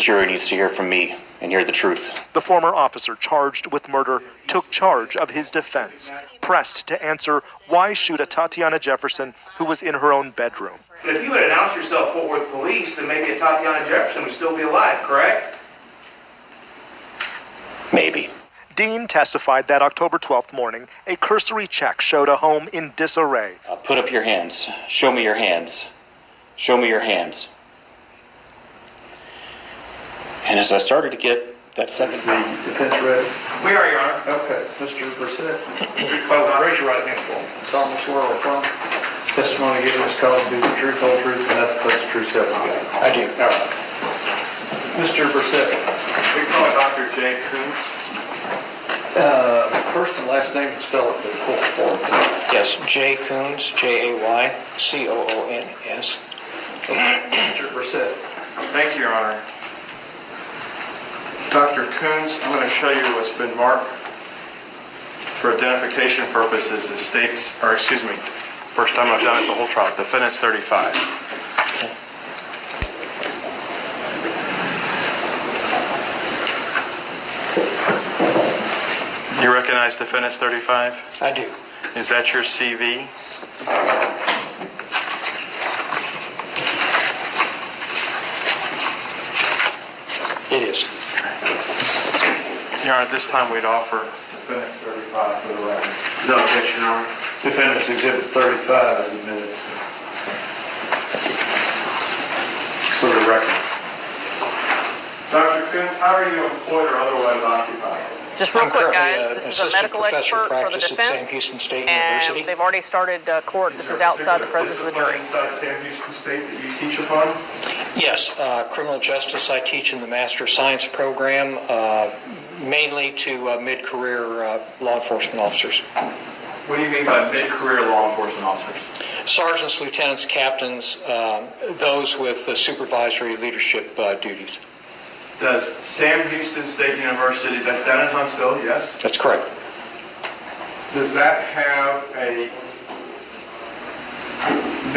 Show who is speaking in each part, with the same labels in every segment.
Speaker 1: jury needs to hear from me and hear the truth.
Speaker 2: The former officer charged with murder took charge of his defense, pressed to answer why shoot at Tatiana Jefferson, who was in her own bedroom.
Speaker 3: But if you would announce yourself Fort Worth Police, then maybe a Tatiana Jefferson would still be alive, correct?
Speaker 1: Maybe.
Speaker 2: Dean testified that October 12th morning, a cursory check showed a home in disarray.
Speaker 1: Put up your hands. Show me your hands. Show me your hands. And as I started to get that second...
Speaker 4: The defense ready?
Speaker 3: We are, Your Honor.
Speaker 4: Okay. Mr. Brissett.
Speaker 3: Raise your right hand for me.
Speaker 4: Solemnly swear or affirm testimony given this cause to be the truth, whole truth, and nothing but the truth, self as God.
Speaker 3: I do.
Speaker 4: All right. Mr. Brissett.
Speaker 3: We call it Dr. Jay Coombs.
Speaker 4: First and last name, spell it for the court.
Speaker 5: Yes, Jay Coons, J-A-Y-C-O-O-N-S.
Speaker 4: Mr. Brissett.
Speaker 3: Thank you, Your Honor. Dr. Coons, I'm going to show you what's been marked for identification purposes as states, or excuse me, first time I've done it the whole trial, defendant's 35. You recognize defendant's 35?
Speaker 5: I do.
Speaker 3: Is that your CV?
Speaker 5: It is.
Speaker 3: Your Honor, at this time we'd offer defendant's 35 for the record.
Speaker 4: No objection, Your Honor. Defendant's Exhibit 35 is admitted. For the record.
Speaker 3: Dr. Coons, how are you employed or otherwise occupied?
Speaker 6: Just real
Speaker 5: I'm
Speaker 6: quick,
Speaker 5: currently
Speaker 6: guys,
Speaker 5: an
Speaker 6: this is a
Speaker 5: assistant
Speaker 6: medical
Speaker 5: professor
Speaker 6: expert for the
Speaker 5: practice at Sam
Speaker 6: defense,
Speaker 5: Houston State
Speaker 6: and
Speaker 5: University.
Speaker 6: they've already started court. This is outside the presence of the jury.
Speaker 3: Inside Sam Houston State that you teach upon?
Speaker 5: Yes, criminal justice I teach in the Master of Science program, mainly to mid-career law enforcement officers.
Speaker 3: What do you mean by mid-career law enforcement officers?
Speaker 5: Sergeants, lieutenants, captains, those with supervisory leadership duties.
Speaker 3: Does Sam Houston State University, that's down in Huntsville, yes?
Speaker 5: That's correct.
Speaker 3: Does that have a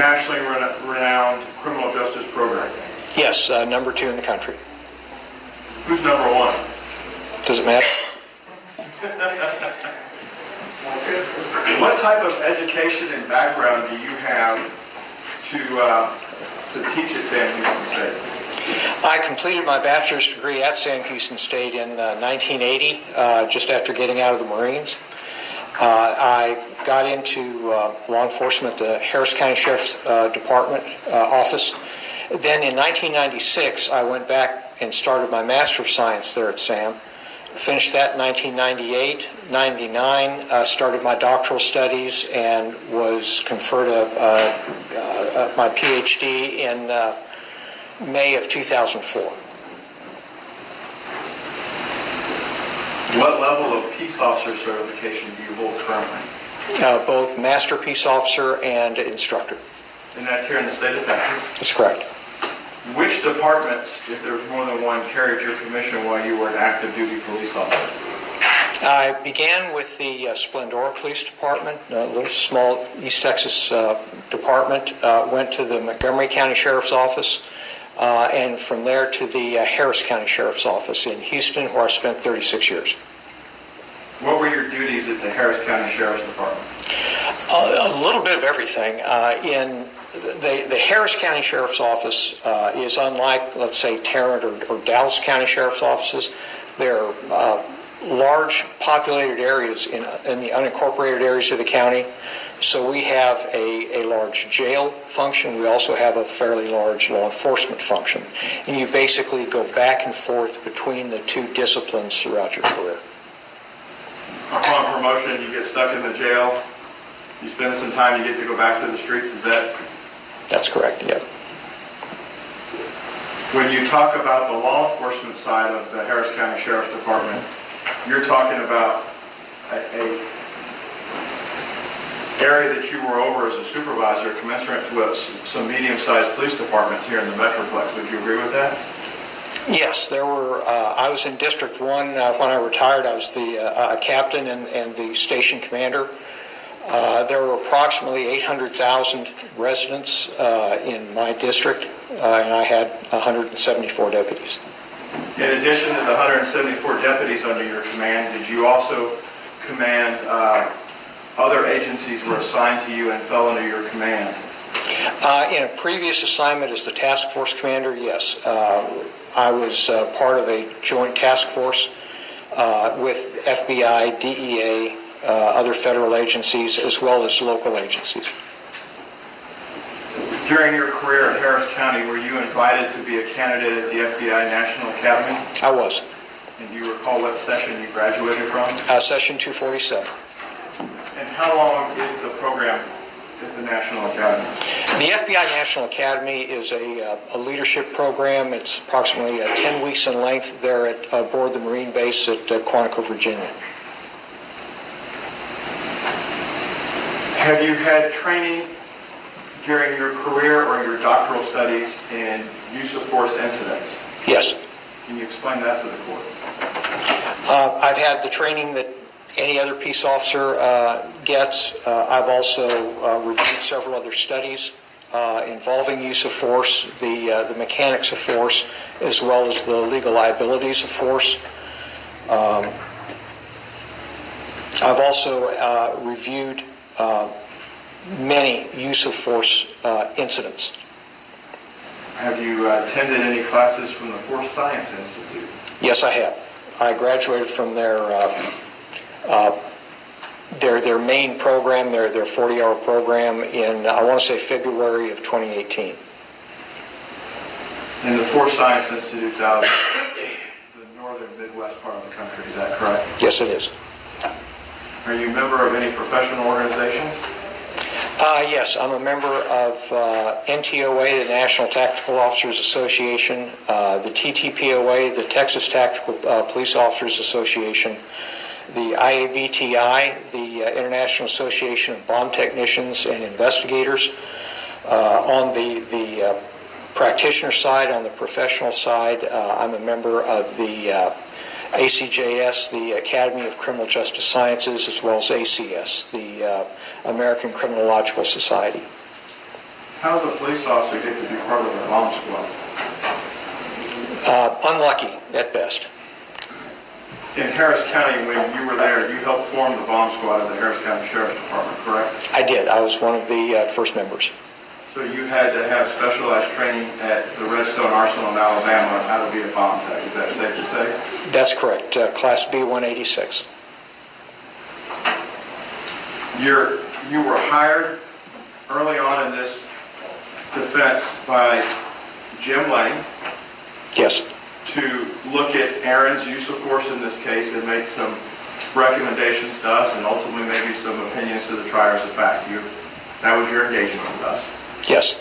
Speaker 3: nationally renowned criminal justice program?
Speaker 5: Yes, number 2 in the country.
Speaker 3: Who's number 1?
Speaker 5: Does it matter?
Speaker 3: What type of education and background do you have to teach at Sam Houston State?
Speaker 5: I completed my bachelor's degree at Sam Houston State in 1980, just after getting out of the Marines. I got into law enforcement at the Harris County Sheriff's Department office. Then in 1996, I went back and started my Master of Science there at Sam. Finished that in 1998. 99, started my doctoral studies and was conferred my PhD in May of 2004.
Speaker 3: What level of peace officer certification do you hold currently?
Speaker 5: Both Master Peace Officer and Instructor.
Speaker 3: And that's here in the state of Texas?
Speaker 5: That's correct.
Speaker 3: Which departments, if there's more than one, carried your commission while you were an active duty police officer?
Speaker 5: I began with the Splendora Police Department, a little small East Texas department, went to the Montgomery County Sheriff's Office, and from there to the Harris County Sheriff's Office in Houston, where I spent 36 years.
Speaker 3: What were your duties at the Harris County Sheriff's Department?
Speaker 5: A little bit of everything. In the Harris County Sheriff's Office is unlike, let's say, Tarrant or Dallas County Sheriff's offices. They're large populated areas in the unincorporated areas of the county. So we have a large jail function. We also have a fairly large law enforcement function. And you basically go back and forth between the two disciplines throughout your career.
Speaker 3: Upon promotion, you get stuck in the jail. You spend some time, you get to go back to the streets. Is that?
Speaker 5: That's correct, yeah.
Speaker 3: When you talk about the law enforcement side of the Harris County Sheriff's Department, you're talking about a area that you were over as a supervisor commensurate to some medium-sized police departments here in the Metroplex. Would you agree with that?
Speaker 5: Yes, there were. I was in District 1 when I retired. I was the captain and the station commander. There were approximately 800,000 residents in my district, and I had 174 deputies.
Speaker 3: In addition to the 174 deputies under your command, did you also command other agencies were assigned to you and fell under your command?
Speaker 5: In a previous assignment as the task force commander, yes. I was part of a joint task force with FBI, DEA, other federal agencies, as well as local agencies.
Speaker 3: During your career at Harris County, were you invited to be a candidate at the FBI National Academy?
Speaker 5: I was.
Speaker 3: And do you recall what session you graduated from?
Speaker 5: Session 247.
Speaker 3: And how long is the program at the National Academy?
Speaker 5: The FBI National Academy is a leadership program. It's approximately 10 weeks in length there at aboard the Marine base at Quantico, Virginia.
Speaker 3: Have you had training during your career or your doctoral studies in use of force incidents?
Speaker 5: Yes.
Speaker 3: Can you explain that to the court?
Speaker 5: I've had the training that any other peace officer gets. I've also reviewed several other studies involving use of force, the mechanics of force, as well as the legal liabilities of force. I've also reviewed many use of force incidents.
Speaker 3: Have you attended any classes from the Force Science Institute?
Speaker 5: Yes, I have. I graduated from their main program, their 40-hour program in, I want to say, February of 2018.
Speaker 3: And the Force Science Institute's out of the northern Midwest part of the country, is that correct?
Speaker 5: Yes, it is.
Speaker 3: Are you a member of any professional organizations?
Speaker 5: Yes, I'm a member of NTOA, the National Tactical Officers Association, the TTPOA, the Texas Tactical Police Officers Association, the IABTI, the International Association of Bomb Technicians and Investigators. On the practitioner side, on the professional side, I'm a member of the ACJS, the Academy of Criminal Justice Sciences, as well as ACS, the American Criminological Society.
Speaker 3: How does a police officer get to be part of a bomb squad?
Speaker 5: Unlucky, at best.
Speaker 3: In Harris County, when you were there, you helped form the bomb squad of the Harris County Sheriff's Department, correct?
Speaker 5: I did. I was one of the first members.
Speaker 3: So you had to have specialized training at the Redstone Arsenal in Alabama on how to be a bomb tech. Is that safe to say?
Speaker 5: That's correct. Class B-186.
Speaker 3: You were hired early on in this defense by Jim Lane
Speaker 5: Yes.
Speaker 3: to look at Aaron's use of force in this case and make some recommendations to us and ultimately maybe some opinions to the triers of fact. That was your engagement with us.
Speaker 5: Yes.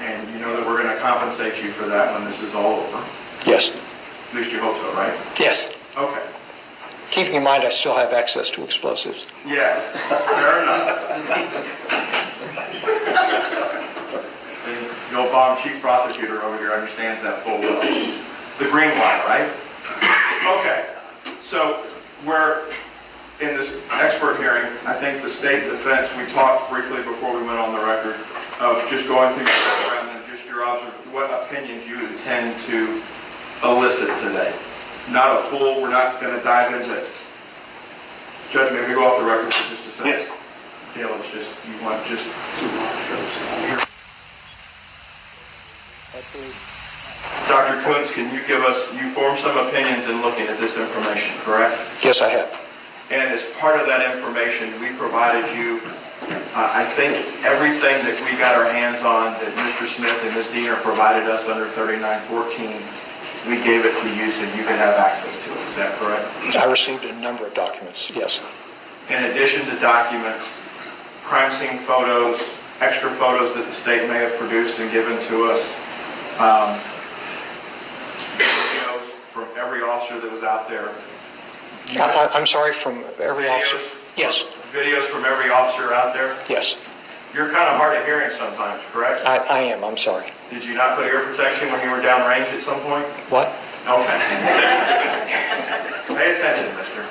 Speaker 3: And you know that we're going to compensate you for that when this is all over.
Speaker 5: Yes.
Speaker 3: At least you hope so, right?
Speaker 5: Yes.
Speaker 3: Okay.
Speaker 5: Keeping in mind I still have access to explosives.
Speaker 3: Yes, fair enough. The old bomb chief prosecutor over here understands that full well. It's the green line, right? Okay, so we're in this expert hearing. I think the state defense, we talked briefly before we went on the record of just going through the program and just your what opinions you intend to elicit today. Not a full, we're not going to dive into it. Judge, maybe go off the record for just a second.
Speaker 1: Yes.
Speaker 3: Dale, it's just, you want just Dr. Koontz, can you give us, you formed some opinions in looking at this information, correct?
Speaker 5: Yes, I have.
Speaker 3: And as part of that information, we provided you, I think, everything that we got our hands on that Mr. Smith and Ms. Diener provided us under 3914, we gave it to you so you could have access to it. Is that correct?
Speaker 5: I received a number of documents, yes.
Speaker 3: In addition to documents, crime scene photos, extra photos that the state may have produced and given to us, videos from every officer that was out there.
Speaker 5: I'm sorry, from every officer? Yes.
Speaker 3: Videos from every officer out there.
Speaker 5: Yes.
Speaker 3: You're kind of hard of hearing sometimes, correct?
Speaker 5: I am. I'm sorry.
Speaker 3: Did you not put ear protection when you were downrange at some point?
Speaker 5: What?
Speaker 3: Okay. Pay attention, mister.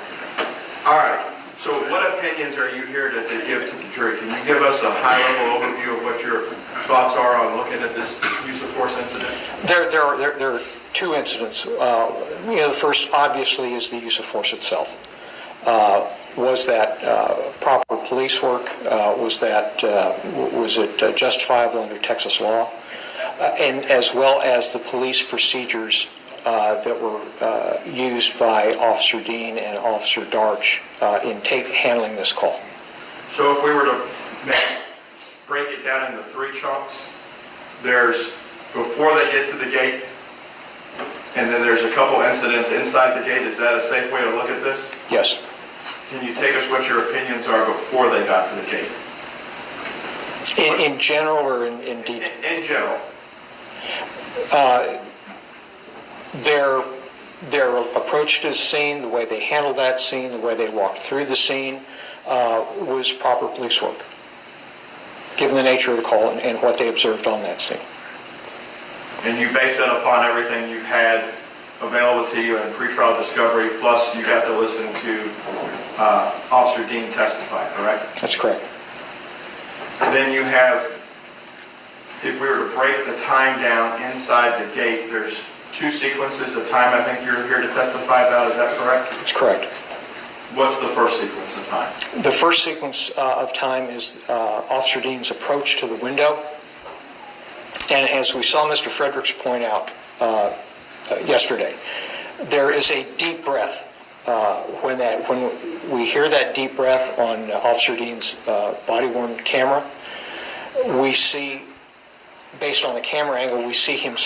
Speaker 3: All right. So what opinions are you here to give to the jury? Can you give us a high-level overview of what your thoughts are on looking at this use of force incident?
Speaker 5: There are two incidents. The first, obviously, is the use of force itself. Was that proper police work? Was it justifiable under Texas law? And as well as the police procedures that were used by Officer Dean and Officer Darch in handling this call.
Speaker 3: So if we were to break it down into three chunks, there's before they get to the gate, and then there's a couple incidents inside the gate. Is that a safe way to look at this?
Speaker 5: Yes.
Speaker 3: Can you take us what your opinions are before they got to the gate?
Speaker 5: In general or in detail?
Speaker 3: In general.
Speaker 5: Their approach to the scene, the way they handled that scene, the way they walked through the scene was proper police work, given the nature of the call and what they observed on that scene.
Speaker 3: And you base that upon everything you had available to you in pretrial discovery, plus you got to listen to Officer Dean testify, correct?
Speaker 5: That's correct.
Speaker 3: Then you have, if we were to break the time down inside the gate, there's two sequences of time I think you're here to testify about. Is that correct?
Speaker 5: That's correct.
Speaker 3: What's the first sequence of time?
Speaker 5: The first sequence of time is Officer Dean's approach to the window. And as we saw Mr. Fredericks point out yesterday, there is a deep breath. When we hear that deep breath on Officer Dean's body-worn camera, we see, based on the camera angle, we see him